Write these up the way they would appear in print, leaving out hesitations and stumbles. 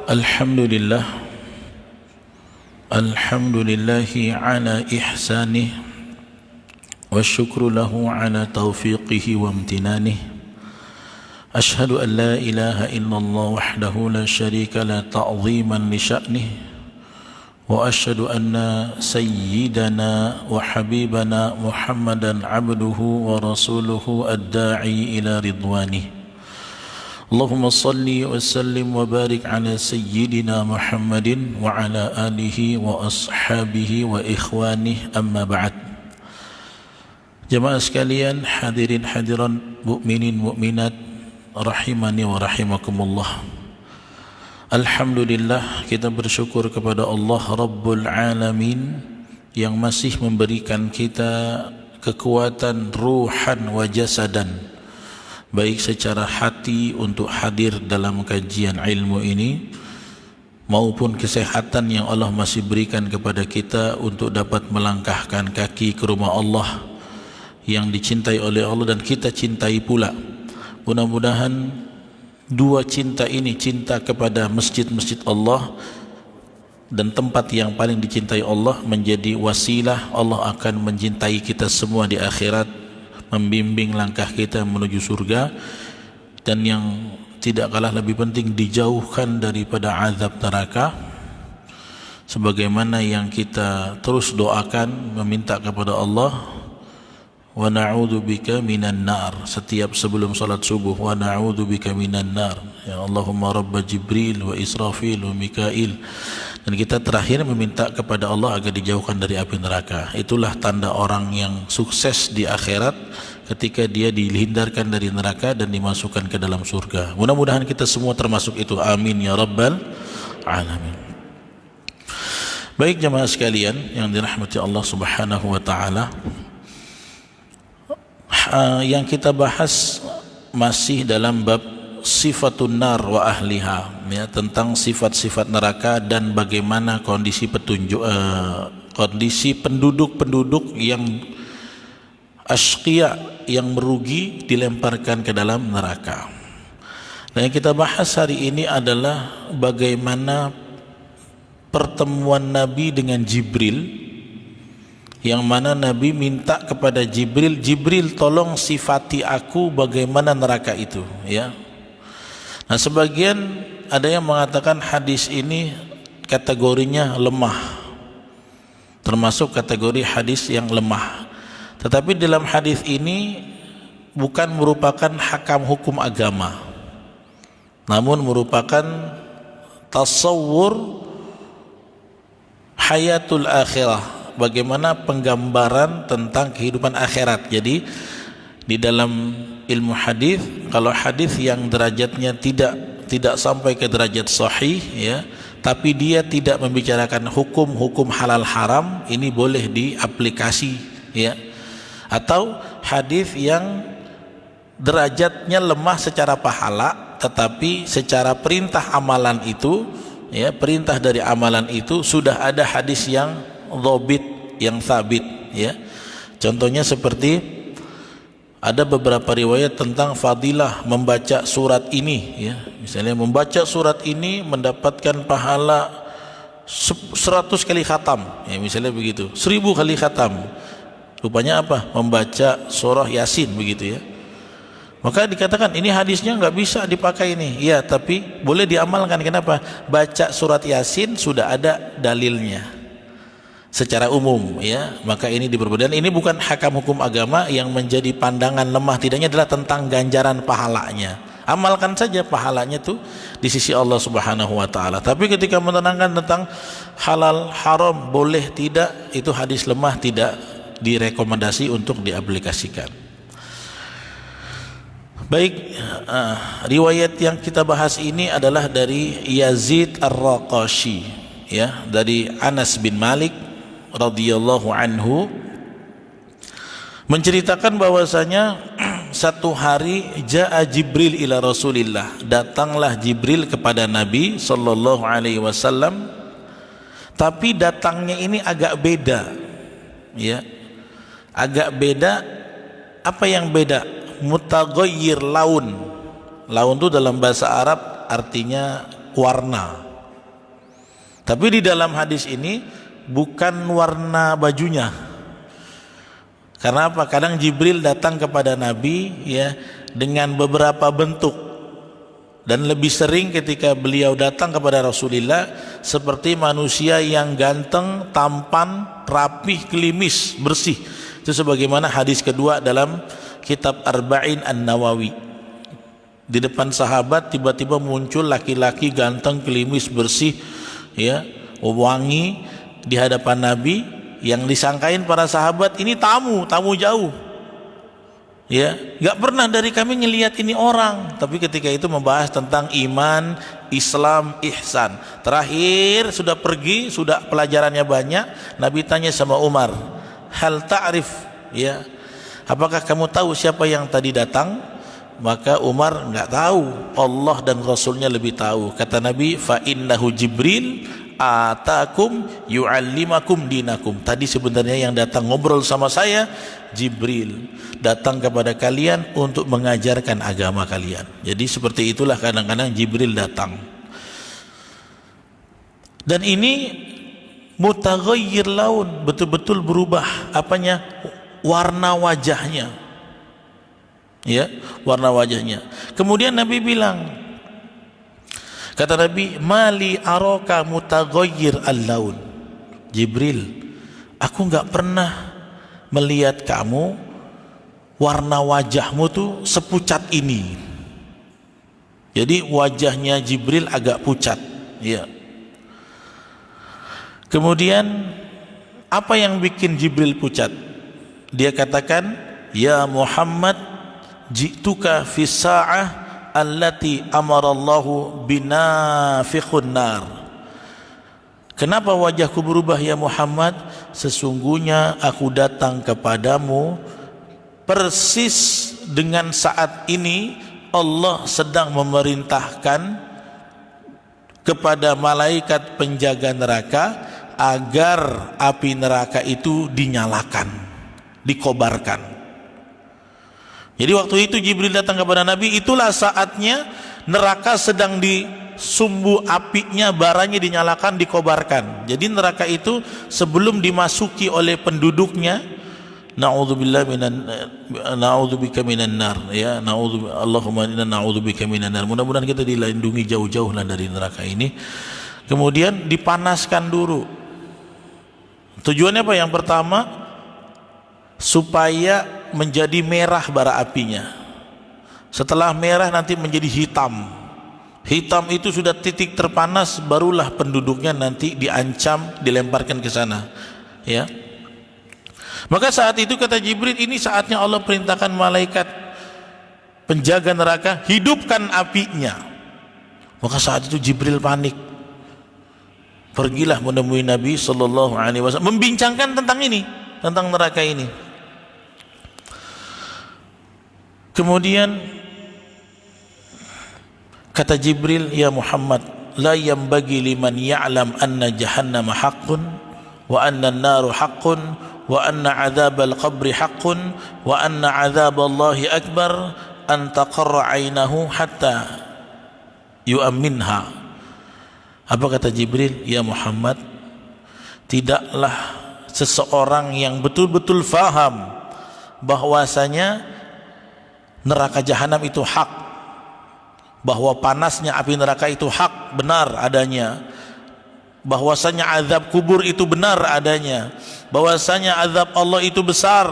Alhamdulillah, alhamdulillahi ala ihsanih, wa syukru lahu ala taufiqihi wa amtinanih. Ashhadu an la ilaha illallah wahdahu la syarika la ta'ziman li sya'nih, wa ashhadu anna sayyidana wa habibana Muhammadan abduhu wa rasuluhu ad-da'i ila ridwanih. Allahumma salli wa sallim wa barik ala sayyidina Muhammadin wa ala alihi wa ashabihi wa ikhwanih, amma ba'd. Jamaah sekalian, hadirin hadiran, mukminin mukminat rahimani wa rahimakumullah. Alhamdulillah, kita bersyukur kepada Allah Rabbul Alamin yang masih memberikan kita kekuatan ruhan wa jasadan, baik secara hati untuk hadir dalam kajian ilmu ini, maupun kesehatan yang Allah masih berikan kepada kita untuk dapat melangkahkan kaki ke rumah Allah yang dicintai oleh Allah dan kita cintai pula. Mudah-mudahan dua cinta ini, cinta kepada masjid-masjid Allah dan tempat yang paling dicintai Allah, menjadi wasilah Allah akan mencintai kita semua di akhirat, membimbing langkah kita menuju surga, dan yang tidak kalah lebih penting, dijauhkan daripada azab neraka, sebagaimana yang kita terus doakan meminta kepada Allah, wa na'udzubika minan nar, setiap sebelum salat subuh, wa na'udzubika minan nar, ya Allahumma rabba Jibril wa Israfil wa Mikail. Dan kita terakhir meminta kepada Allah agar dijauhkan dari api neraka. Itulah tanda orang yang sukses di akhirat, ketika dia dihindarkan dari neraka dan dimasukkan ke dalam surga. Mudah-mudahan kita semua termasuk itu, amin ya rabbal alamin. Baik jamaah sekalian yang dirahmati Allah subhanahu wa ta'ala, yang kita bahas masih dalam bab sifatun nar wa ahliha, ya, tentang sifat-sifat neraka dan bagaimana kondisi kondisi penduduk-penduduk yang asyqiya, yang merugi, dilemparkan ke dalam neraka. Nah, yang kita bahas hari ini adalah bagaimana pertemuan Nabi dengan Jibril, yang mana Nabi minta kepada Jibril, Jibril tolong sifati aku bagaimana neraka itu, ya. Nah, sebagian ada yang mengatakan hadis ini kategorinya lemah, termasuk kategori hadis yang lemah. Tetapi dalam hadis ini bukan merupakan hakam hukum agama, namun merupakan tasawwur hayatul akhirah, bagaimana penggambaran tentang kehidupan akhirat. Jadi di dalam ilmu hadis, kalau hadis yang derajatnya tidak sampai ke derajat sahih, ya, tapi dia tidak membicarakan hukum halal haram, ini boleh diaplikasi, ya. Atau hadis yang derajatnya lemah secara pahala, tetapi secara perintah amalan itu, ya, perintah dari amalan itu sudah ada hadis yang dhabit, yang sabit, ya. Contohnya seperti ada beberapa riwayat tentang fadilah membaca surat ini, ya. Misalnya membaca surat ini mendapatkan pahala 100 kali khatam, ya, misalnya begitu, 1000 kali khatam. Rupanya apa? Membaca surah Yasin, begitu, ya. Maka dikatakan ini hadisnya nggak bisa dipakai ini, ya, tapi boleh diamalkan. Kenapa? Baca surat Yasin sudah ada dalilnya secara umum, ya. Maka ini diperbolehkan. Ini bukan hakam hukum agama yang menjadi pandangan lemah, tidaknya adalah tentang ganjaran pahalanya. Amalkan saja, pahalanya tuh di sisi Allah subhanahu wa ta'ala. Tapi ketika menerangkan tentang halal haram boleh tidak, itu hadis lemah, tidak direkomendasi untuk diaplikasikan. Baik, riwayat yang kita bahas ini adalah dari Yazid Ar-Raqashi, ya, dari Anas bin Malik radhiyallahu anhu, menceritakan bahwasanya satu hari jaa Jibril ila Rasulillah, datanglah Jibril kepada Nabi sallallahu alaihi wasallam, tapi datangnya ini agak beda, ya, agak beda. Apa yang beda? Mutaghayyir laun. Laun itu dalam bahasa Arab artinya warna, Tapi di dalam hadis ini bukan warna bajunya. Karena apa? Kadang Jibril datang kepada Nabi ya dengan beberapa bentuk, dan lebih sering ketika beliau datang kepada Rasulullah seperti manusia yang ganteng, tampan, rapih, klimis, bersih. Itu sebagaimana hadis kedua dalam kitab Arba'in An-Nawawi. Di depan sahabat tiba-tiba muncul laki-laki ganteng, klimis, bersih, ya, wangi di hadapan Nabi, yang disangkain para sahabat ini tamu jauh. Ya, nggak pernah dari kami ngelihat ini orang. Tapi ketika itu membahas tentang iman, Islam, ihsan. Terakhir sudah pergi, sudah pelajarannya banyak. Nabi tanya sama Umar, hal ta'rif, ya, apakah kamu tahu siapa yang tadi datang? Maka Umar nggak tahu, Allah dan Rasulnya lebih tahu. Kata Nabi, fa innahu Jibril atakum yu'allimakum dinakum. Tadi sebenarnya yang datang ngobrol sama saya Jibril, datang kepada kalian untuk mengajarkan agama kalian. Jadi seperti itulah kadang-kadang Jibril datang. Dan ini mutaghayyir laun, betul-betul berubah apanya? Warna wajahnya. Ya, warna wajahnya. Kemudian Nabi bilang, kata Nabi, mali aroka mutaghayyir al-laun. Jibril, aku enggak pernah melihat kamu warna wajahmu tuh sepucat ini. Jadi wajahnya Jibril agak pucat, ya. Kemudian apa yang bikin Jibril pucat? Dia katakan, ya Muhammad, ji'tuka fi sa'ah allati amarallahu binafikhun nar. Kenapa wajahku berubah ya Muhammad? Sesungguhnya aku datang kepadamu persis dengan saat ini Allah sedang memerintahkan kepada malaikat penjaga neraka agar api neraka itu dinyalakan, dikobarkan. Jadi waktu itu Jibril datang kepada Nabi, itulah saatnya neraka sedang disumbu apinya, baranya dinyalakan, dikobarkan. Jadi neraka itu sebelum dimasuki oleh penduduknya, na'udzubika minan nar, ya, Allahumma inna na'udzubika minan nar. Mudah-mudahan kita dilindungi jauh-jauh lah dari neraka ini. Kemudian dipanaskan dulu. Tujuannya apa? Yang pertama, supaya menjadi merah bara apinya. Setelah merah nanti menjadi hitam. Hitam itu sudah titik terpanas, barulah penduduknya nanti diancam, dilemparkan ke sana, ya. Maka saat itu kata Jibril, ini saatnya Allah perintahkan malaikat penjaga neraka, hidupkan apinya. Maka saat itu Jibril panik, pergilah menemui Nabi sallallahu alaihi wasallam, membincangkan tentang ini, tentang neraka ini. Kemudian kata Jibril, ya Muhammad, la yanbaghi liman ya'lam anna jahannama haqqun wa anna an-naru haqqun wa anna 'adzabal qabri haqqun wa anna 'adzaballahi akbar an taqarra 'ainahu hatta yu'minha. Apa kata Jibril? Ya Muhammad, tidaklah seseorang yang betul-betul faham bahwasanya neraka jahanam itu hak, bahwa panasnya api neraka itu hak, benar adanya, bahwasanya azab kubur itu benar adanya, bahwasanya azab Allah itu besar,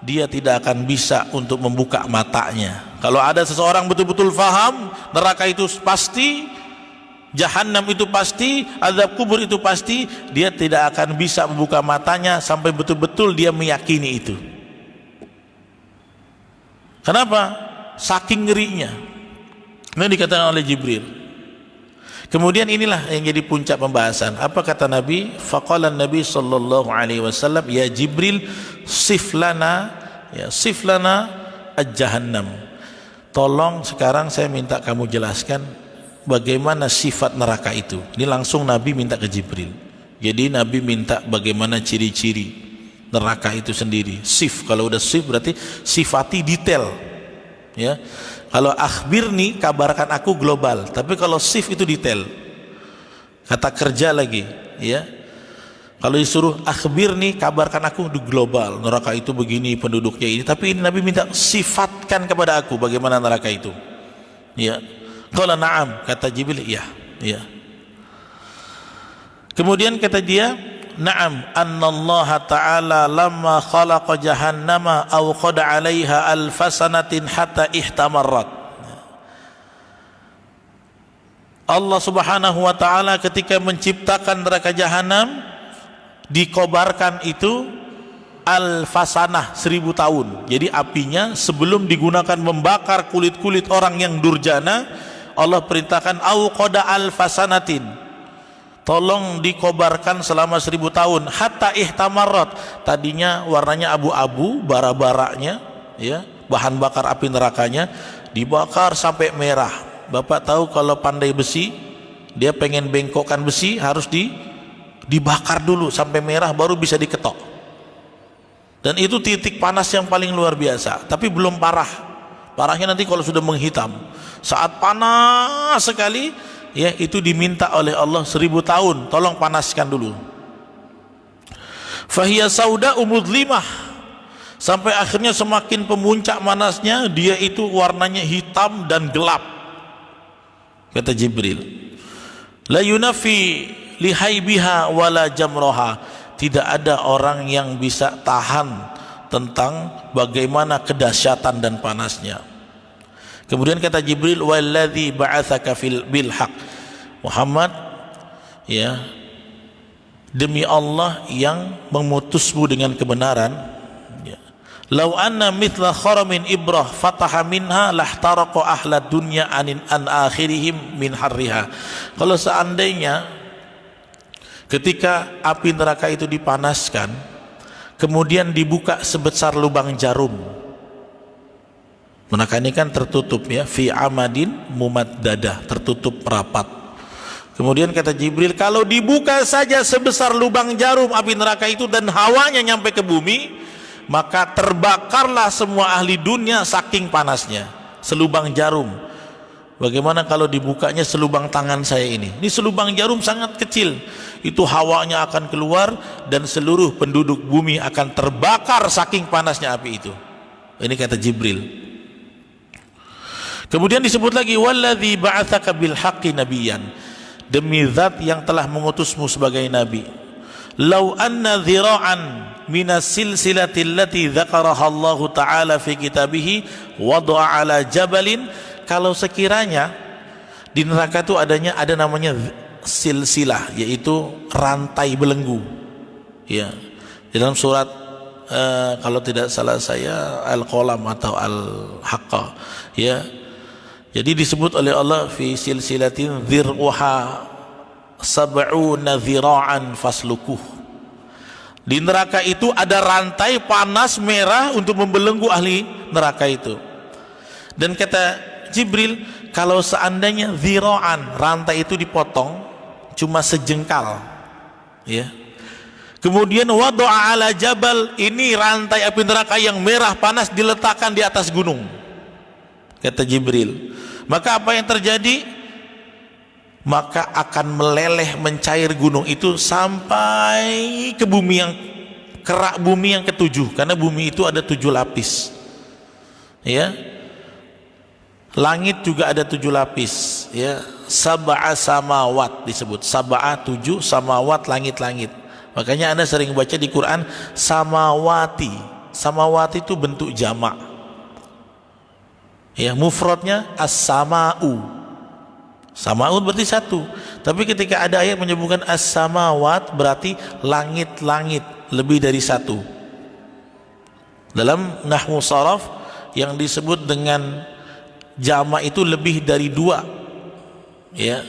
dia tidak akan bisa untuk membuka matanya. Kalau ada seseorang betul-betul faham neraka itu pasti, jahanam itu pasti, azab kubur itu pasti, dia tidak akan bisa membuka matanya sampai betul-betul dia meyakini itu. Kenapa? Saking ngerinya. Ini dikatakan oleh Jibril. Kemudian inilah yang jadi puncak pembahasan. Apa kata Nabi? Faqala Nabi sallallahu alaihi wasallam, ya Jibril, siflana aj-jahannam. Tolong sekarang saya minta kamu jelaskan bagaimana sifat neraka itu. Ini langsung Nabi minta ke Jibril. Jadi Nabi minta bagaimana ciri-ciri neraka itu sendiri. Sif, kalau udah sif berarti sifati detail, ya. Kalau akhbirni, kabarkan aku global, tapi kalau sif itu detail. kata kerja lagi, ya. Kalau disuruh akhbir nih, kabarkan aku di global, neraka itu begini penduduknya ini, tapi ini Nabi minta sifatkan kepada aku bagaimana neraka itu. Ya. Qala na'am, kata Jibril, iya, iya. Kemudian kata dia, na'am, annallaha ta'ala lamma khalaqa jahannama awqada 'alaiha alfasanatin hatta ihtamarrat. Allah Subhanahu wa taala ketika menciptakan neraka jahanam, dikobarkan itu al-fasanah, 1000 tahun. Jadi apinya sebelum digunakan membakar kulit-kulit orang yang durjana, Allah perintahkan auqada al-fasanatin, tolong dikobarkan selama 1000 tahun. Hatta ihtamarrat, tadinya warnanya abu-abu, bara-baranya, ya, bahan bakar api nerakanya dibakar sampai merah. Bapak tahu kalau pandai besi, dia pengen bengkokkan besi harus dibakar dulu sampai merah baru bisa diketok. Dan itu titik panas yang paling luar biasa, tapi belum parah. Parahnya nanti kalau sudah menghitam. Saat panas sekali, ya, itu diminta oleh Allah 1000 tahun, tolong panaskan dulu. Fahiya sauda mudlimah, sampai akhirnya semakin pemuncak panasnya, dia itu warnanya hitam dan gelap. Kata Jibril, la yunafi lihaibiha wala jamroha, tidak ada orang yang bisa tahan tentang bagaimana kedahsyatan dan panasnya. Kemudian kata Jibril, walladzi ba'atsaka bil haq, Muhammad, ya, demi Allah yang memutusmu dengan kebenaran, ya. Lau anna mithla kharamin ibrah fataha minha lahtaraqa ahla dunya an akhirihim min harriha. Kalau seandainya ketika api neraka itu dipanaskan, kemudian dibuka sebesar lubang jarum, neraka ini kan tertutup, ya, fi amadin mumaddadah, tertutup rapat. Kemudian kata Jibril, kalau dibuka saja sebesar lubang jarum api neraka itu dan hawanya nyampe ke bumi, maka terbakarlah semua ahli dunia saking panasnya. Selubang jarum. Bagaimana kalau dibukanya selubang tangan saya ini? Ini selubang jarum sangat kecil. Itu hawanya akan keluar dan seluruh penduduk bumi akan terbakar saking panasnya api itu. Ini kata Jibril. Kemudian disebut lagi, walladzi ba'atsaka bil haqqi nabiyyan, demi zat yang telah mengutusmu sebagai nabi. Lau anna dhira'an minas silsilati allati dzakaraha Allah taala fi kitabih wada'a ala jabalin, kalau sekiranya di neraka itu ada namanya silsilah, yaitu rantai belenggu, ya, dalam surat kalau tidak salah saya Al-Qalam atau Al-Haqqa, ya. Jadi disebut oleh Allah fi silsilatin dzir'uha sab'una dzira'an faslukuh. Di neraka itu ada rantai panas merah untuk membelenggu ahli neraka itu. Dan kata Jibril, kalau seandainya dzira'an, rantai itu dipotong cuma sejengkal, ya. Kemudian wada'a ala jabal, ini rantai api neraka yang merah panas diletakkan di atas gunung, kata Jibril, maka apa yang terjadi? Maka akan meleleh, mencair gunung itu sampai ke bumi yang kerak, bumi yang ketujuh, karena bumi itu ada 7 lapis, ya. Langit juga ada 7 lapis, ya. Sab'a samawat disebut, sab'a 7 samawat, langit-langit. Makanya Anda sering baca di Quran samawati. Samawati itu bentuk jamak, ya, mufradnya as-sama'u. Sama'un berarti satu, tapi ketika ada ayat menyebutkan as-samawat berarti langit-langit, lebih dari satu. Dalam nahwu sharaf yang disebut dengan jamak itu lebih dari 2, ya.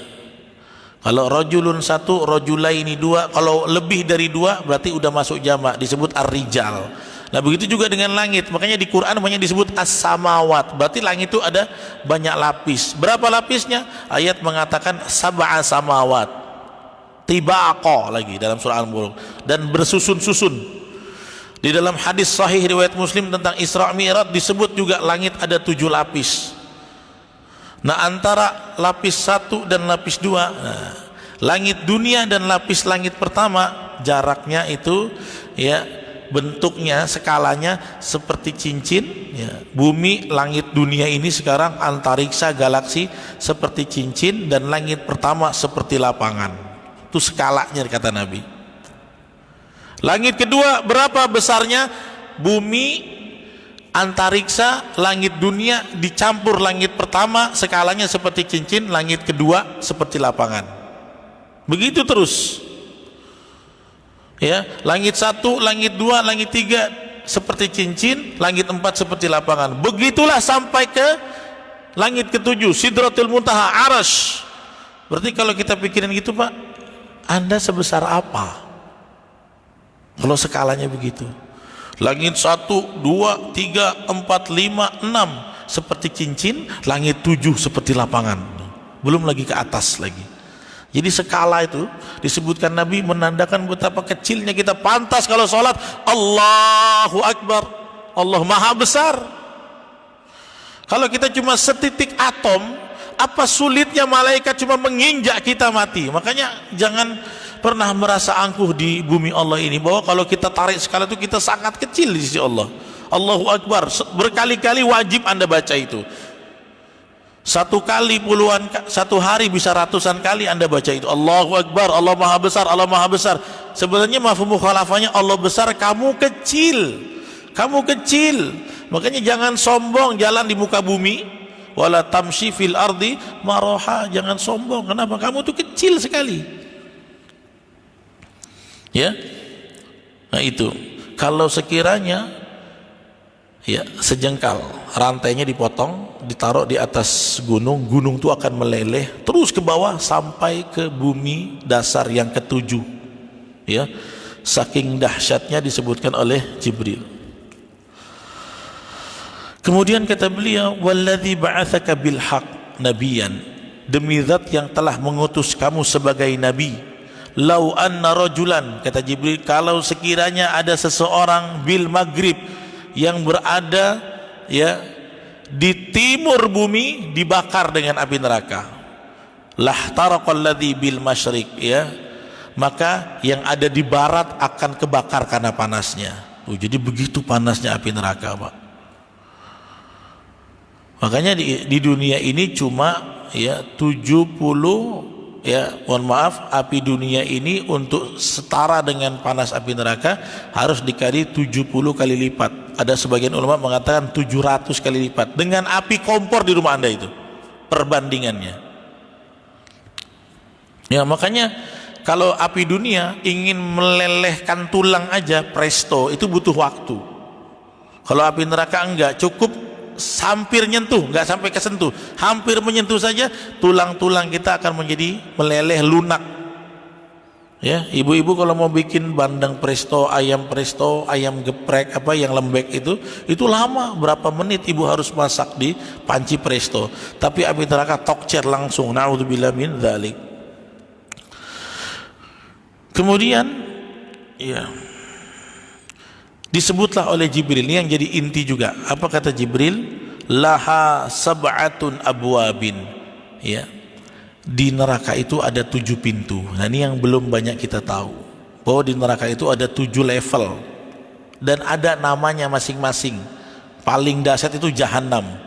Kalau rajulun 1, rajulaini 2, kalau lebih dari 2 berarti udah masuk jamak, disebut ar-rijal. Nah begitu juga dengan langit, makanya di Quran banyak disebut as-samawat, berarti langit itu ada banyak lapis. Berapa lapisnya? Ayat mengatakan sab'a samawat, tibaqa lagi dalam surah Al-Mulk, dan bersusun-susun. Di dalam hadis sahih riwayat Muslim tentang Isra Mi'raj disebut juga langit ada 7 lapis. Nah antara lapis 1 dan lapis 2, nah, Langit dunia dan lapis langit pertama jaraknya itu ya, bentuknya skalanya seperti cincin ya. Bumi, langit dunia ini sekarang antariksa galaksi seperti cincin, dan langit pertama seperti lapangan. Itu skalanya kata Nabi. Langit kedua berapa besarnya? Bumi, antariksa, langit dunia dicampur langit pertama skalanya seperti cincin, langit kedua seperti lapangan. Begitu terus ya, langit 1, langit 2, langit 3 seperti cincin, langit 4 seperti lapangan. Begitulah sampai ke langit ke-7, Sidratul Muntaha, Arasy. Berarti kalau kita pikirin gitu Pak, Anda sebesar apa kalau skalanya begitu? Langit 1, 2, 3, 4, 5, 6 seperti cincin, langit 7 seperti lapangan, belum lagi ke atas lagi. Jadi skala itu disebutkan Nabi menandakan betapa kecilnya kita. Pantas kalau sholat Allahu Akbar, Allah Maha Besar. Kalau kita cuma setitik atom, apa sulitnya malaikat cuma menginjak kita mati. Makanya jangan pernah merasa angkuh di bumi Allah ini, bahwa kalau kita tarik skala itu kita sangat kecil di sisi Allah. Allahu Akbar, berkali-kali wajib Anda baca itu. Satu kali puluhan, satu hari bisa ratusan kali Anda baca itu. Allahu Akbar, Allah Maha Besar, Allah Maha Besar. Sebenarnya mafhum mukhalafahnya, Allah besar, kamu kecil. Kamu kecil. Makanya jangan sombong jalan di muka bumi. Wala tamshi fil ardi maroha. Jangan sombong. Kenapa? Kamu tuh kecil sekali. Ya. Nah itu. Kalau sekiranya ya sejengkal rantainya dipotong, ditaruh di atas gunung, gunung itu akan meleleh terus ke bawah sampai ke bumi dasar yang ke-7 ya, saking dahsyatnya disebutkan oleh Jibril. Kemudian kata beliau, walladzi ba'atsaka bil haqq nabiyan, demi zat yang telah mengutus kamu sebagai nabi. Lau anna rajulan, kata Jibril, kalau sekiranya ada seseorang bil maghrib, yang berada ya di timur bumi, dibakar dengan api neraka. Lahtaraqal ladzi bil masyriq, ya, maka yang ada di barat akan kebakar karena panasnya. Jadi begitu panasnya api neraka, Pak. Makanya di dunia ini cuma ya 70, ya mohon maaf, api dunia ini untuk setara dengan panas api neraka harus dikali 70 kali lipat. Ada sebagian ulama mengatakan 700 kali lipat dengan api kompor di rumah Anda itu perbandingannya. Ya makanya kalau api dunia ingin melelehkan tulang aja presto, itu butuh waktu. Kalau api neraka enggak, cukup hampir nyentuh, enggak sampai kesentuh, hampir menyentuh saja tulang-tulang kita akan menjadi meleleh, lunak. Ya, ibu-ibu kalau mau bikin bandeng presto, ayam geprek apa yang lembek itu lama, berapa menit ibu harus masak di panci presto. Tapi api neraka tokcer langsung, naudzubillah min dzalik. Kemudian ya disebutlah oleh Jibril, ini yang jadi inti juga. Apa kata Jibril? Laha sab'atun abwabin, ya, di neraka itu ada 7 pintu. Nah ini yang belum banyak kita tahu, bahwa di neraka itu ada 7 level dan ada namanya masing-masing. Paling dahsyat itu Jahannam,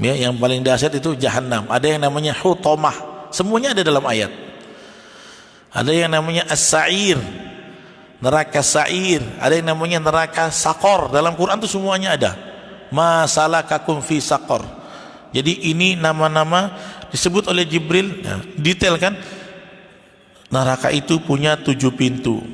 ya, yang paling dahsyat itu Jahannam. Ada yang namanya Hutomah, semuanya ada dalam ayat. Ada yang namanya As-Sa'ir, neraka Sa'ir. Ada yang namanya neraka Sakor, dalam Quran itu semuanya ada. Ma salakakum fi Sakor. Jadi ini nama-nama disebut oleh Jibril, ya, detail kan. Neraka itu punya 7 pintu.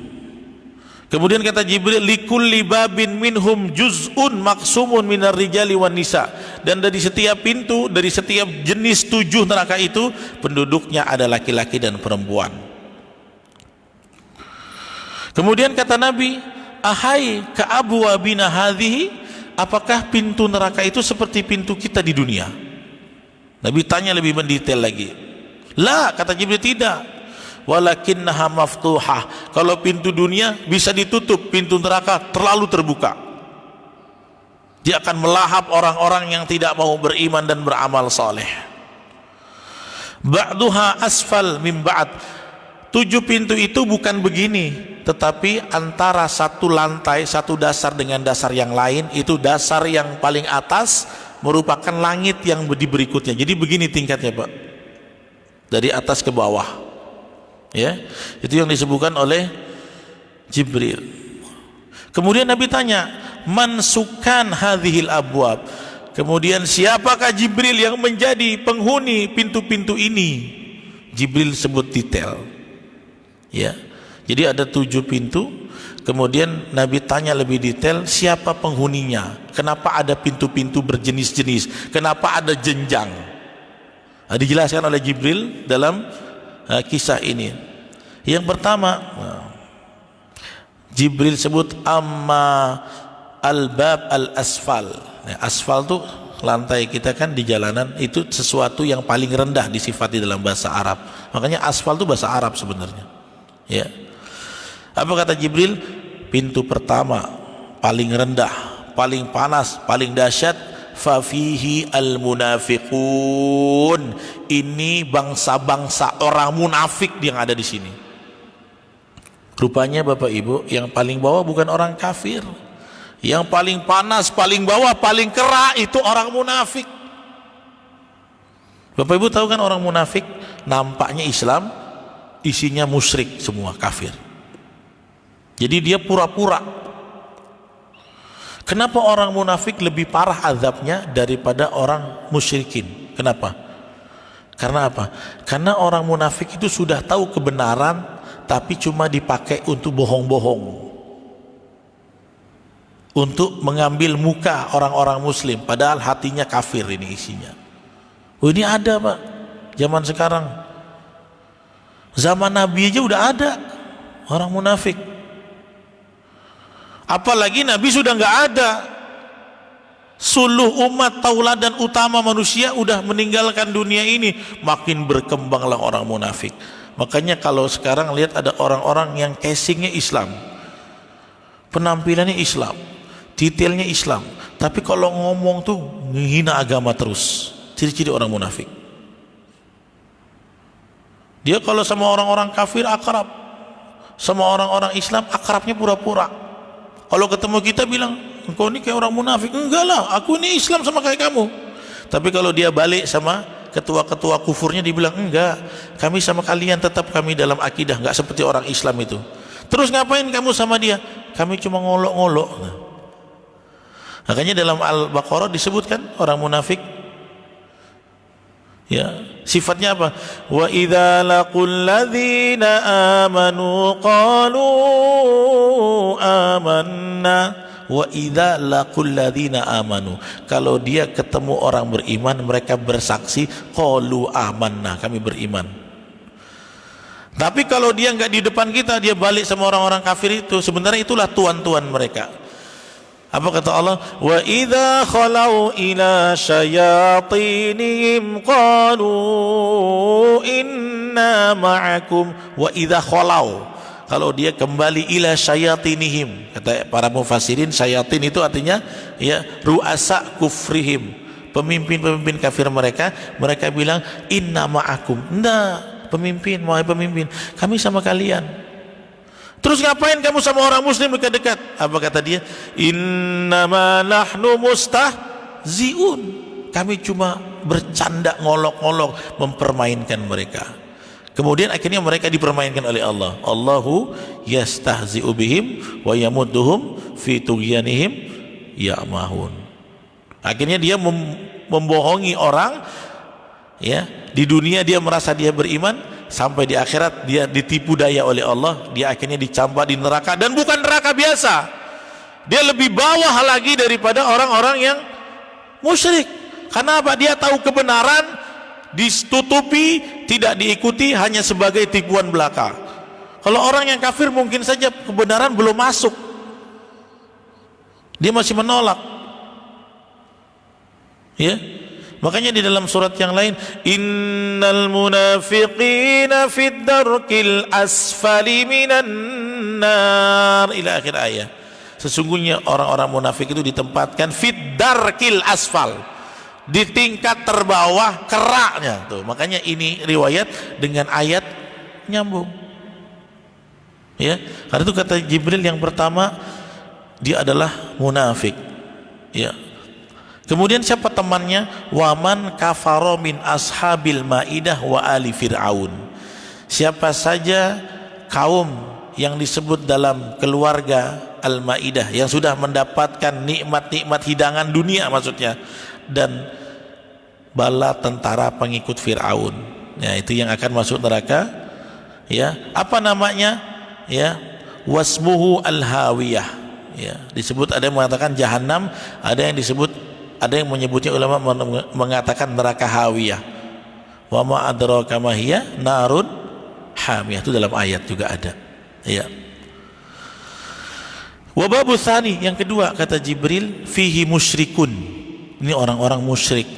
Kemudian kata Jibril, likulli babin minhum juz'un maksumun minar rijali wan nisa. Dan dari setiap pintu, dari setiap jenis 7 neraka itu, penduduknya ada laki-laki dan perempuan. Kemudian kata Nabi, ahai ka'abwabina hadhihi, apakah pintu neraka itu seperti pintu kita di dunia? Nabi tanya lebih mendetail lagi. La, kata Jibril, tidak. Walakinnaha maftuhah, kalau pintu dunia bisa ditutup, pintu neraka terlalu terbuka. Dia akan melahap orang-orang yang tidak mau beriman dan beramal saleh. Ba'duha asfal min ba'd. 7 pintu itu bukan begini, tetapi antara satu lantai, satu dasar dengan dasar yang lain, itu dasar yang paling atas merupakan langit yang di berikutnya. Jadi begini tingkatnya, Pak, dari atas ke bawah, ya. Itu yang disebutkan oleh Jibril. Kemudian Nabi tanya, man sukan hadhil abwab. Kemudian siapakah Jibril yang menjadi penghuni pintu-pintu ini? Jibril sebut detail, ya. Jadi ada 7 pintu. Kemudian Nabi tanya lebih detail, siapa penghuninya, kenapa ada pintu-pintu berjenis-jenis, kenapa ada jenjang. Dijelaskan oleh Jibril dalam kisah ini. Yang pertama, Jibril sebut amma al-bab al-asfal. Asfal tuh lantai kita kan di jalanan, itu sesuatu yang paling rendah disifati dalam bahasa Arab. Makanya asfal itu bahasa Arab sebenarnya, ya. Apa kata Jibril? Pintu pertama paling rendah, paling panas, paling dahsyat, fafihi al-munafiqun. Ini bangsa-bangsa orang munafik yang ada di sini. Rupanya Bapak Ibu, yang paling bawah bukan orang kafir. Yang paling panas, paling bawah, paling kera itu orang munafik. Bapak Ibu tahu kan orang munafik nampaknya Islam, isinya musyrik semua, kafir. Jadi dia pura-pura. Kenapa orang munafik lebih parah azabnya daripada orang musyrikin? Kenapa? Karena apa? Karena orang munafik itu sudah tahu kebenaran, tapi cuma dipakai untuk bohong-bohong, untuk mengambil muka orang-orang muslim, padahal hatinya kafir ini isinya. Oh, ini ada, Pak, zaman sekarang. Zaman Nabi aja udah ada orang munafik, apalagi Nabi sudah nggak ada. Suluh umat, tauladan utama manusia udah meninggalkan dunia ini, makin berkembanglah orang munafik. Makanya kalau sekarang lihat ada orang-orang yang casingnya Islam, penampilannya Islam, detailnya Islam, tapi kalau ngomong tuh menghina agama terus. Ciri-ciri orang munafik. Dia kalau sama orang-orang kafir akrab, sama orang-orang Islam akrabnya pura-pura. Kalau ketemu kita bilang, engkau ini kayak orang munafik. Enggak lah, aku ini Islam sama kayak kamu. Tapi kalau dia balik sama ketua-ketua kufurnya, dibilang enggak, kami sama kalian tetap kami dalam akidah, enggak seperti orang Islam itu. Terus ngapain kamu sama dia? Kami cuma ngolok-ngolok. Makanya dalam Al-Baqarah disebutkan orang munafik, ya, sifatnya apa? Wa idza laqul ladzina amanu qalu amanna. Wa idza laqul ladzina amanu. Kalau dia ketemu orang beriman, mereka bersaksi qalu amanna, kami beriman. Tapi kalau dia enggak di depan kita, dia balik sama orang-orang kafir itu, sebenarnya itulah tuan-tuan mereka. Apa kata Allah? Wa idza khalau ila syayatinihim qalu inna ma'akum. Wa idza khalau, kalau dia kembali ila syayatinihim, kata para mufassirin, syayatin itu artinya ya ru'asa kufrihim, pemimpin-pemimpin kafir mereka. Mereka bilang inna ma'akum, enggak, pemimpin, wahai pemimpin, kami sama kalian. Terus ngapain kamu sama orang muslim dekat-dekat? Apa kata dia? Innama nahnu mustahziun, kami cuma bercanda, ngolok-ngolok, mempermainkan mereka. Kemudian akhirnya mereka dipermainkan oleh Allah. Allahu yastahzi'u bihim wa yamudduhum fi tughyanihim ya'mahun. Akhirnya dia membohongi orang, ya. Di dunia dia merasa dia beriman, sampai di akhirat dia ditipu daya oleh Allah, dia akhirnya dicampak di neraka, dan bukan neraka biasa, dia lebih bawah lagi daripada orang-orang yang musyrik. Karena apa? Dia tahu kebenaran, ditutupi, tidak diikuti, hanya sebagai tipuan belaka. Kalau orang yang kafir mungkin saja kebenaran belum masuk, dia masih menolak, ya. Makanya di dalam surat yang lain, innal munafiqina fid darkil asfali minan nar, ila akhir ayat. Sesungguhnya orang-orang munafik itu ditempatkan fid darkil asfal, di tingkat terbawah keraknya tuh. Makanya ini riwayat dengan ayat nyambung. Ya, karena itu kata Jibril yang pertama dia adalah munafik. Ya. Kemudian siapa temannya? Waman kafaro min ashabil maidah wa ali fir'aun. Siapa saja kaum yang disebut dalam keluarga Al-Maidah yang sudah mendapatkan nikmat-nikmat hidangan dunia maksudnya, dan bala tentara pengikut Fir'aun. Ya, itu yang akan masuk neraka. Ya, apa namanya? Ya, wasmuhu al-hawiyah. Ya, disebut, ada yang mengatakan jahanam, ada yang menyebutnya ulama mengatakan neraka hawiyah. Wa ma adraka ma hiya narun hamiyah, itu dalam ayat juga ada. Ya. Wa babu tsani, yang kedua kata Jibril, fihi musyrikun. Ini orang-orang musyrik.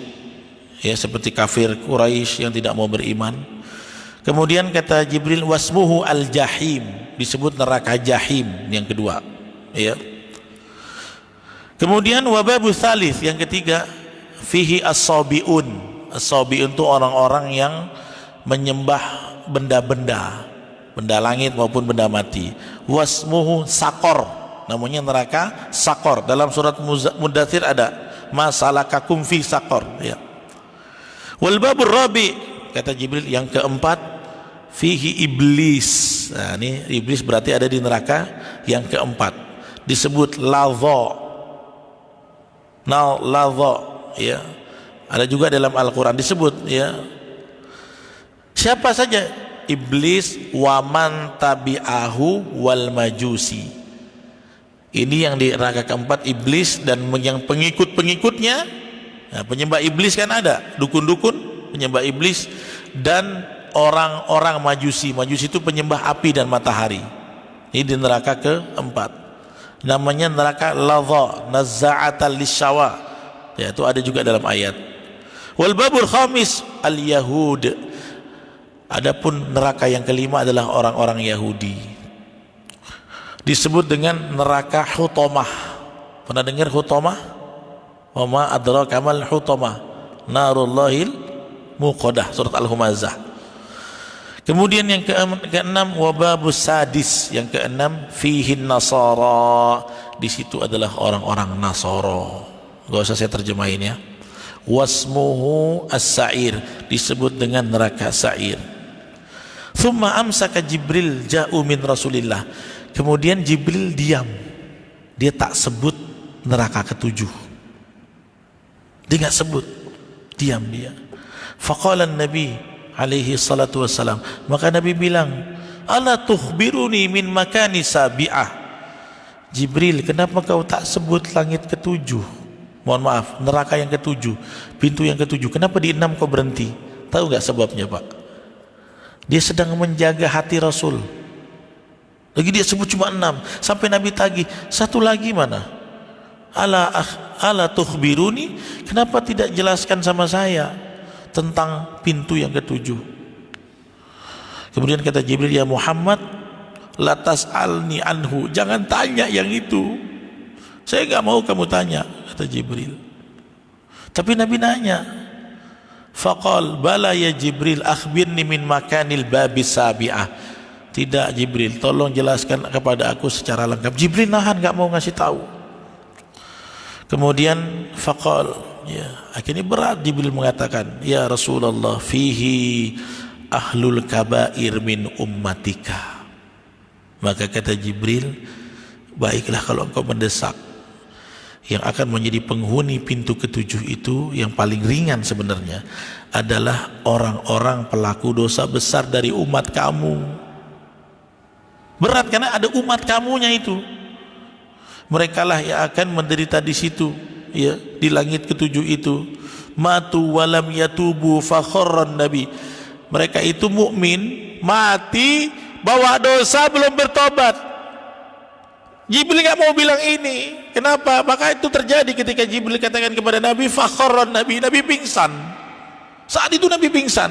Ya, seperti kafir Quraisy yang tidak mau beriman. Kemudian kata Jibril, wasmuhu al-jahim, disebut neraka jahim yang kedua. Ya. Kemudian wababu tsalits, yang ketiga, fihi as-sabiun. As-sabiun itu orang-orang yang menyembah benda-benda, benda langit maupun benda mati. Wasmuhu sakor, namanya neraka sakor. Dalam surat Mudaththir ada masalakakum fi sakor. Ya. Wal babur rabi, kata Jibril yang keempat, fihi iblis. Nah, ini iblis berarti ada di neraka yang keempat, disebut ladha. Ya. Ada juga dalam Al-Qur'an disebut, ya. Siapa saja? Iblis waman tabi'ahu wal majusi. Ini yang di neraka keempat, iblis dan yang pengikut-pengikutnya. Nah, penyembah iblis kan ada, dukun-dukun penyembah iblis, dan orang-orang majusi. Majusi itu penyembah api dan matahari. Ini di neraka keempat, namanya neraka ladha, nazza'atal lisyawa. Ya, itu ada juga dalam ayat. Wal babul khamis al yahud. Adapun neraka yang kelima adalah orang-orang Yahudi, disebut dengan neraka hutamah. Pernah dengar hutamah? Wa ma adraka mal hutamah, narullahil muqadah, surat Al-Humazah. Kemudian yang keenam, wababus sadis, yang keenam, fihin nasara. Di situ adalah orang-orang Nasara. Gak usah saya terjemahin ya. Wasmuhu as-sa'ir, disebut dengan neraka sa'ir. Thumma amsaka Jibril ja'u min Rasulillah. Kemudian Jibril diam, dia tak sebut neraka ketujuh, dia nggak sebut, diam dia. Faqala Nabi alaihi salatu wassalam, maka Nabi bilang, ala tukhbiruni min makani sabi'ah. Jibril, kenapa kau tak sebut langit ketujuh? Mohon maaf, neraka yang ketujuh, pintu yang ketujuh, kenapa di 6 kau berhenti? Tahu nggak sebabnya, Pak? Dia sedang menjaga hati Rasul. Lagi dia sebut cuma 6, sampai Nabi tagih, satu lagi mana? Ala tukhbiruni, kenapa tidak jelaskan sama saya tentang pintu yang ketujuh? Kemudian kata Jibril, ya Muhammad, la tas'alni anhu, jangan tanya yang itu, saya gak mau kamu tanya, kata Jibril. Tapi Nabi nanya. Faqal bala ya Jibril akhbirni min makanil babis sabi'ah. Tidak Jibril, tolong jelaskan kepada aku secara lengkap. Jibril nahan, gak mau ngasih tahu. Kemudian faqal, ya, akhirnya berat Jibril mengatakan, ya Rasulullah, fihi ahlul kabair min ummatika. Maka kata Jibril, baiklah kalau engkau mendesak, yang akan menjadi penghuni pintu ketujuh itu yang paling ringan sebenarnya adalah orang-orang pelaku dosa besar dari umat kamu. Berat karena ada umat kamunya itu. Mereka lah yang akan menderita di situ, ya, di langit ketujuh itu. Matu walam yatubu fakharran nabi. Mereka itu mukmin, mati bawa dosa, belum bertobat. Jibril nggak mau bilang ini. Kenapa? Maka itu terjadi ketika Jibril katakan kepada Nabi, fakharran nabi, Nabi pingsan. Saat itu Nabi pingsan.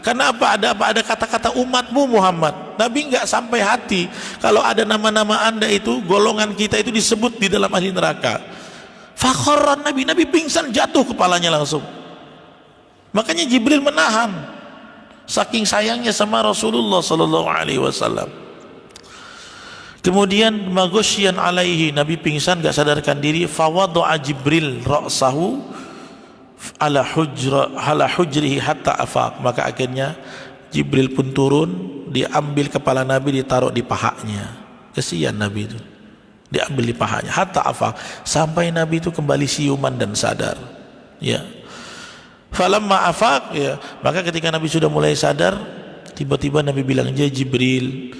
Kenapa? Ada kata-kata umatmu Muhammad. Nabi nggak sampai hati kalau ada nama-nama anda itu, golongan kita itu disebut di dalam ahli neraka. Fakharran nabi, Nabi pingsan, jatuh kepalanya langsung. Makanya Jibril menahan, saking sayangnya sama Rasulullah sallallahu alaihi wasallam. Kemudian maghsyian alaihi, Nabi pingsan gak sadarkan diri, fawadha'a Jibril ra'sahu ala hujrihi hatta afaq. Maka akhirnya Jibril pun turun, diambil kepala Nabi, ditaruh di pahanya. Kesian Nabi itu, diambil di pahanya hatta afaq, sampai Nabi itu kembali siuman dan sadar. Ya, falamma afaq, ya, maka ketika Nabi sudah mulai sadar, tiba-tiba Nabi bilang, ya Jibril,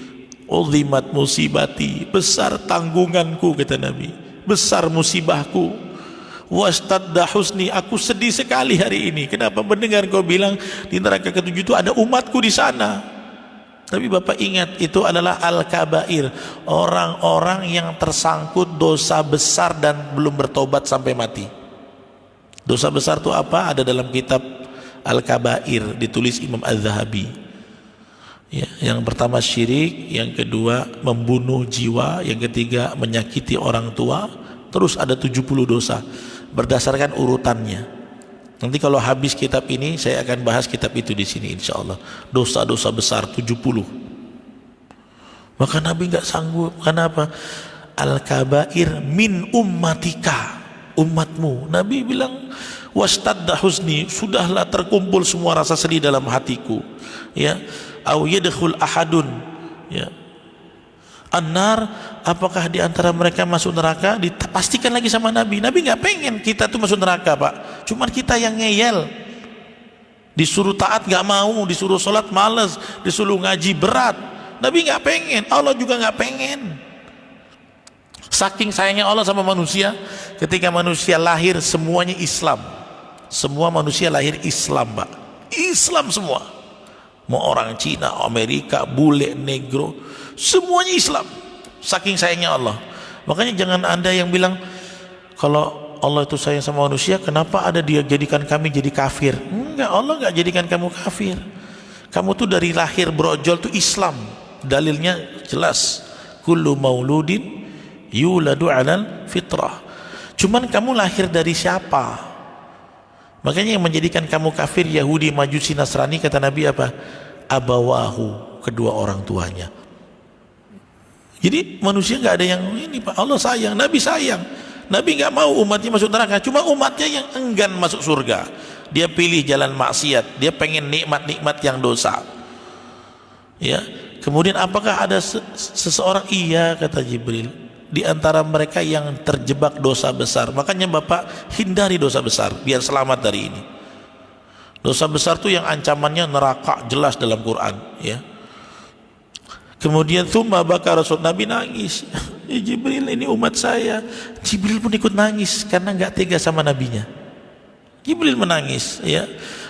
uzimat musibati, besar tanggunganku, kata Nabi, besar musibahku, wastadda husni, aku sedih sekali hari ini. Kenapa? Mendengar kau bilang di neraka ketujuh itu ada umatku di sana. Tapi Bapak ingat, itu adalah al-kabair, orang-orang yang tersangkut dosa besar dan belum bertobat sampai mati. Dosa besar itu apa? Ada dalam kitab al-kabair, ditulis Imam Az-Zahabi. Ya, yang pertama syirik, yang kedua membunuh jiwa, yang ketiga menyakiti orang tua, terus ada 70 dosa berdasarkan urutannya. Nanti kalau habis kitab ini saya akan bahas kitab itu di sini insyaallah. Dosa-dosa besar 70. Maka Nabi nggak sanggup. Kenapa? Al-kabair min ummatika, umatmu. Nabi bilang wastadda husni, sudahlah terkumpul semua rasa sedih dalam hatiku. Ya, au yadkhul ahadun, ya, annar, apakah di antara mereka masuk neraka? Dipastikan lagi sama Nabi. Nabi nggak pengen kita tuh masuk neraka, Pak. Cuman kita yang ngeyel. Disuruh taat nggak mau, disuruh sholat males, disuruh ngaji berat. Nabi nggak pengen, Allah juga nggak pengen. Saking sayangnya Allah sama manusia, ketika manusia lahir semuanya Islam. Semua manusia lahir Islam, Pak. Islam semua. Mau orang Cina, Amerika, bule, negro, semuanya Islam. Saking sayangnya Allah. Makanya jangan Anda yang bilang kalau Allah itu sayang sama manusia, kenapa ada dia jadikan kami jadi kafir? Enggak, Allah enggak jadikan kamu kafir. Kamu tuh dari lahir brojol tuh Islam. Dalilnya jelas, kullu mauludin yuladu 'alal fitrah. Cuman kamu lahir dari siapa? Makanya yang menjadikan kamu kafir, Yahudi, Majusi, Nasrani, kata Nabi apa? Abawahu, kedua orang tuanya. Jadi manusia nggak ada yang ini, Pak. Allah sayang, Nabi sayang. Nabi nggak mau umatnya masuk neraka, cuma umatnya yang enggan masuk surga. Dia pilih jalan maksiat, dia pengen nikmat-nikmat yang dosa. Ya. Kemudian apakah ada seseorang? Iya, kata Jibril, di antara mereka yang terjebak dosa besar. Makanya Bapak hindari dosa besar biar selamat dari ini. Dosa besar itu yang ancamannya neraka, jelas dalam Quran, ya. Kemudian tsumma baka Rasul, Nabi nangis. Ya Jibril, ini umat saya. Jibril pun ikut nangis karena nggak tega sama nabinya. Jibril menangis, ya.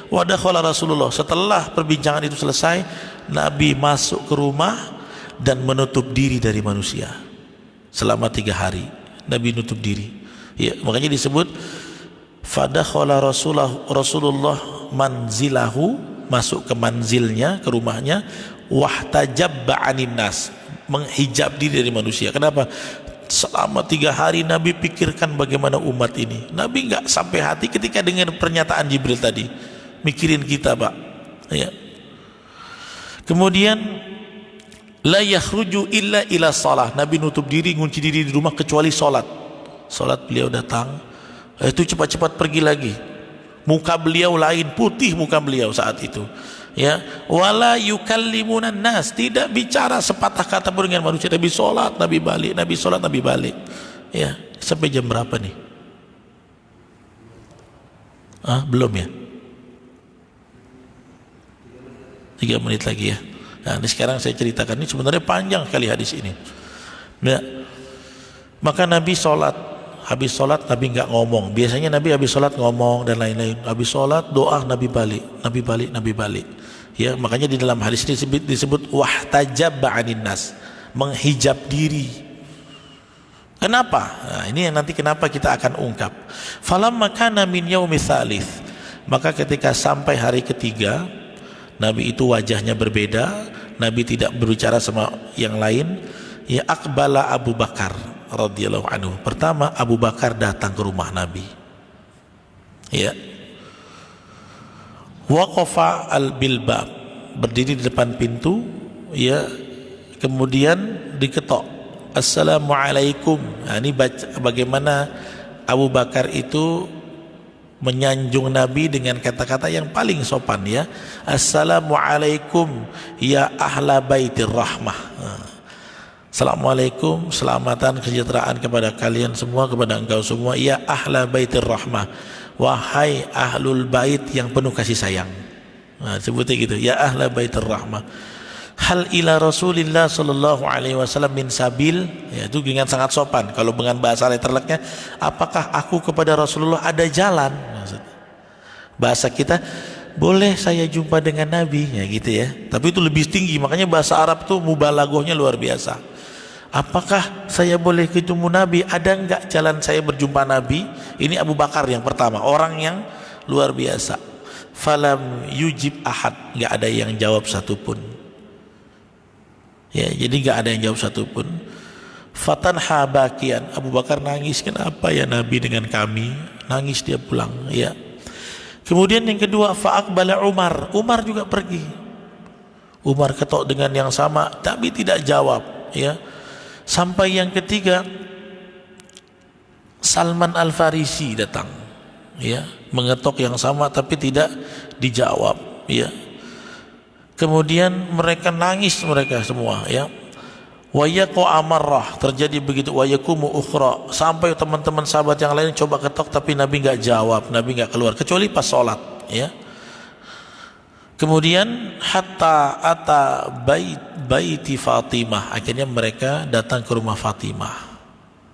Wa dakhala Rasulullah. Setelah perbincangan itu selesai, Nabi masuk ke rumah dan menutup diri dari manusia. Selama 3 hari Nabi nutup diri, ya. Makanya disebut fadakhala Rasulullah manzilahu, masuk ke manzilnya, ke rumahnya, wahtajabba anin nas, menghijab diri dari manusia. Kenapa? Selama 3 hari Nabi pikirkan bagaimana umat ini. Nabi nggak sampai hati ketika dengar pernyataan Jibril tadi. Mikirin kita, Pak, ya. Kemudian la yakhruju illa ila shalah. Nabi nutup diri, ngunci diri di rumah kecuali sholat. Sholat beliau datang, itu cepat-cepat pergi lagi. Muka beliau lain, putih muka beliau saat itu, ya. Wala yukallimunan nas, tidak bicara sepatah kata pun dengan manusia. Nabi sholat, Nabi balik, Nabi sholat, Nabi balik, ya. Sampai jam berapa nih? Belum ya? 3 menit lagi, ya. Nah, ini sekarang saya ceritakan, ini sebenarnya panjang sekali hadis ini, ya. Maka Nabi sholat, habis sholat Nabi nggak ngomong. Biasanya Nabi habis sholat ngomong dan lain-lain. Habis sholat doa, Nabi balik, Nabi balik, Nabi balik, ya. Makanya di dalam hadis ini disebut wahtajabba anin nas, menghijab diri. Kenapa? Nah, ini yang nanti kenapa kita akan ungkap. Falamma kana min yaumi tsalits, maka ketika sampai hari ketiga, Nabi itu wajahnya berbeda. Nabi tidak berbicara sama yang lain. Ya, aqbala Abu Bakar radhiyallahu anhu. Pertama Abu Bakar datang ke rumah Nabi, ya. Waqafa al-bilbab, berdiri di depan pintu, ya, kemudian diketok, assalamualaikum. Nah, ini bagaimana Abu Bakar itu menyanjung Nabi dengan kata-kata yang paling sopan, ya, assalamualaikum ya ahla baitir rahmah. Assalamualaikum, selamatan kesejahteraan kepada kalian semua, kepada engkau semua, ya ahla baitir rahmah, wahai ahlul bait yang penuh kasih sayang. Nah, sebutnya gitu, ya ahla baitir rahmah. Hal ila Rasulillah sallallahu alaihi wasallam min sabil, ya, itu dengan sangat sopan. Kalau dengan bahasa letterleknya, apakah aku kepada Rasulullah ada jalan? Bahasa kita, boleh saya jumpa dengan Nabi, ya gitu ya. Tapi itu lebih tinggi, makanya bahasa Arab tuh mubalaghahnya luar biasa. Apakah saya boleh ketemu Nabi? Ada enggak jalan saya berjumpa Nabi? Ini Abu Bakar yang pertama, orang yang luar biasa. Falam yujib ahad, enggak ada yang jawab satupun. Ya, jadi enggak ada yang jawab satupun. Fatanha bakian, Abu Bakar nangis, kenapa ya Nabi dengan kami? Nangis dia pulang, ya. Kemudian yang kedua, fa'aqbala Umar, Umar juga pergi. Umar ketok dengan yang sama, tapi tidak jawab, ya. Sampai yang ketiga, Salman Al-Farisi datang, ya, mengetok yang sama tapi tidak dijawab, ya. Kemudian mereka nangis, mereka semua, ya. Wayaku amarrah, terjadi begitu, wayakumu ukhra, sampai teman-teman sahabat yang lain coba ketok tapi Nabi nggak jawab, Nabi nggak keluar kecuali pas sholat, ya. Kemudian hatta ata baiti Fatimah, akhirnya mereka datang ke rumah Fatimah,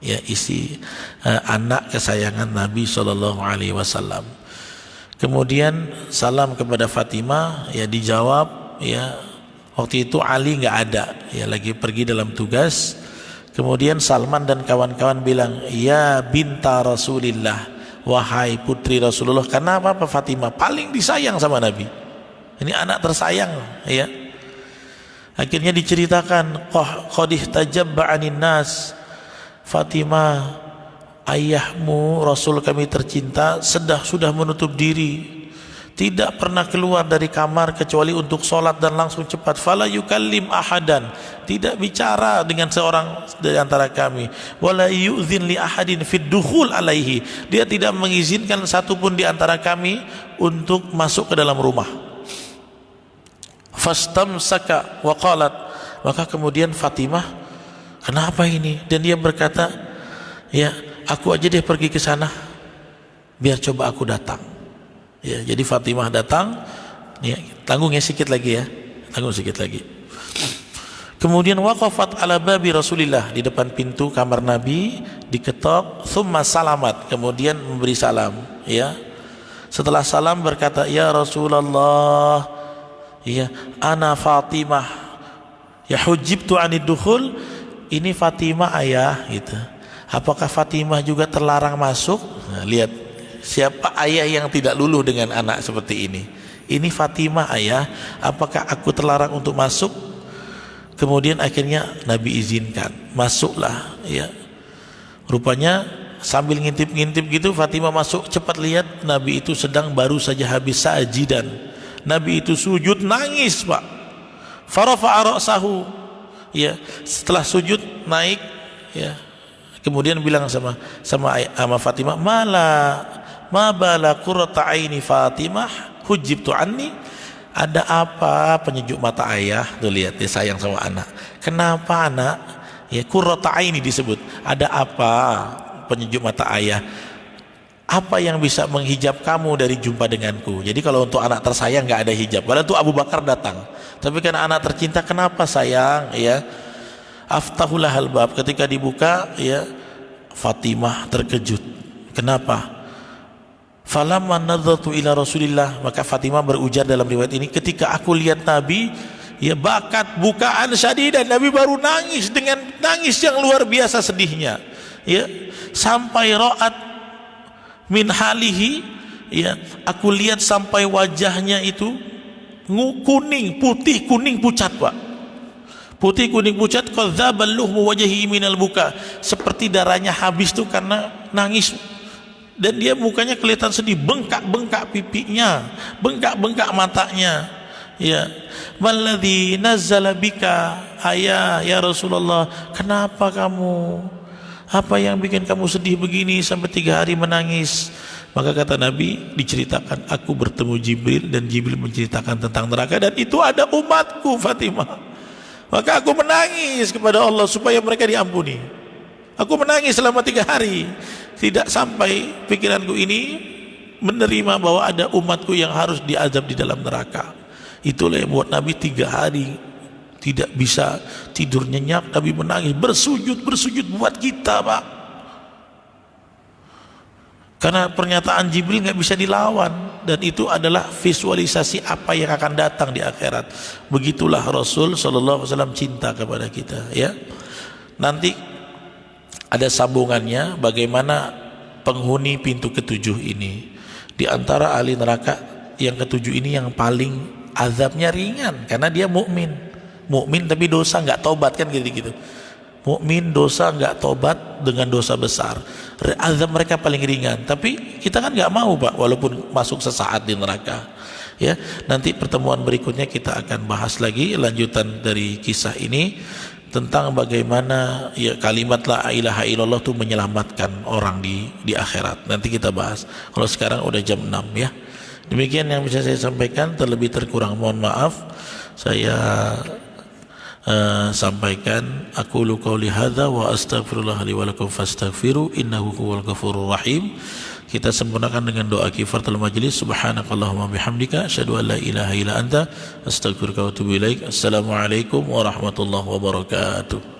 ya, isi anak kesayangan Nabi sallallahu alaihi wasallam. Kemudian salam kepada Fatimah, ya, dijawab, ya. Waktu itu Ali nggak ada, ya, lagi pergi dalam tugas. Kemudian Salman dan kawan-kawan bilang, ya binta Rasulillah, wahai putri Rasulullah. Karena apa? Fatimah paling disayang sama Nabi, ini anak tersayang, ya. Akhirnya diceritakan, qad ihtajabba 'anin nas, Fatimah, ayahmu Rasul kami tercinta sudah menutup diri, tidak pernah keluar dari kamar kecuali untuk sholat dan langsung cepat. Fala yukallim ahadan, tidak bicara dengan seorang dari antara kami. Wala yu'zin li ahadin fid dukhul alaihi, dia tidak mengizinkan satupun di antara kami untuk masuk ke dalam rumah. Fastamsaka wa qalat, maka kemudian Fatimah, kenapa ini? Dan dia berkata, ya, aku aja deh pergi ke sana, biar coba aku datang. Ya, jadi Fatimah datang, ya, tanggungnya sedikit lagi, ya, tanggung sedikit lagi. Kemudian waqafat ala babi Rasulillah, di depan pintu kamar Nabi diketok, thumma salamat, kemudian memberi salam, ya. Setelah salam berkata, ya Rasulullah, ya, ana Fatimah, ya hujibtu anid dukhul, ini Fatimah ayah, gitu. Apakah Fatimah juga terlarang masuk? Nah, lihat, siapa ayah yang tidak luluh dengan anak seperti ini? Ini Fatimah ayah, apakah aku terlarang untuk masuk? Kemudian akhirnya Nabi izinkan, masuklah, ya. Rupanya sambil ngintip-ngintip gitu Fatimah masuk, cepat lihat Nabi itu sedang baru saja habis sajidan. Nabi itu sujud nangis, Pak. Farafa'a ra'sahu, ya, setelah sujud naik, ya. Kemudian bilang sama Fatimah, ma bala qurrata aini Fatimah hujibtu anni, ada apa penyejuk mata ayah? Tuh lihat, dia sayang sama anak. Kenapa anak? Ya, qurrata aini disebut. Ada apa penyejuk mata ayah? Apa yang bisa menghijab kamu dari jumpa denganku? Jadi kalau untuk anak tersayang nggak ada hijab. Padahal tuh Abu Bakar datang. Tapi karena anak tercinta, kenapa sayang? Ya, aftahullah al-bab, ketika dibuka, ya, Fatimah terkejut. Kenapa? Falamma nadzartu ila Rasulillah, maka Fatimah berujar dalam riwayat ini, ketika aku lihat Nabi, ya, bakat bukaan syadidan, Nabi baru nangis dengan nangis yang luar biasa sedihnya, ya, sampai ra'at min halihi, ya, aku lihat sampai wajahnya itu kuning, putih kuning pucat, Pak. Putih kuning pucat, qadzabal luhmu wajhi minal buka, seperti darahnya habis tuh karena nangis, dan dia mukanya kelihatan sedih, bengkak-bengkak pipinya, bengkak-bengkak matanya. Ya, walladzi nazzala bika ya Rasulullah, kenapa kamu, apa yang bikin kamu sedih begini sampai 3 hari menangis? Maka kata Nabi, diceritakan aku bertemu Jibril dan Jibril menceritakan tentang neraka dan itu ada umatku Fatimah. Maka aku menangis kepada Allah supaya mereka diampuni. Aku menangis selama 3 hari, tidak sampai pikiranku ini menerima bahwa ada umatku yang harus diazab di dalam neraka. Itulah yang buat Nabi 3 hari tidak bisa tidur nyenyak. Nabi menangis, bersujud buat kita, Pak. Karena pernyataan Jibril nggak bisa dilawan, dan itu adalah visualisasi apa yang akan datang di akhirat. Begitulah Rasul Shallallahu Alaihi Wasallam cinta kepada kita. Ya, nanti ada sambungannya bagaimana penghuni pintu ke-7 ini. Di antara ahli neraka yang ke-7 ini yang paling azabnya ringan karena dia mukmin tapi dosa nggak tobat, kan gitu-gitu. Mukmin dosa nggak tobat dengan dosa besar, azab mereka paling ringan. Tapi kita kan nggak mau, Pak, walaupun masuk sesaat di neraka. Ya, nanti pertemuan berikutnya kita akan bahas lagi lanjutan dari kisah ini tentang bagaimana ya kalimat la ilaha illallah itu menyelamatkan orang di akhirat. Nanti kita bahas. Kalau sekarang udah jam 6 ya. Demikian yang bisa saya sampaikan, terlebih terkurang mohon maaf. Saya sampaikan aqulu qouli hadza wa astaghfirullah li wa lakum fastaghfiru innahu huwal ghafurur rahim. Kita sempurnakan dengan doa kifaratul majlis. Subhanakallahumma bihamdika asyhadu an la ilaha illa anta astaghfiruka wa atubu ilaik. Assalamualaikum warahmatullahi wabarakatuh.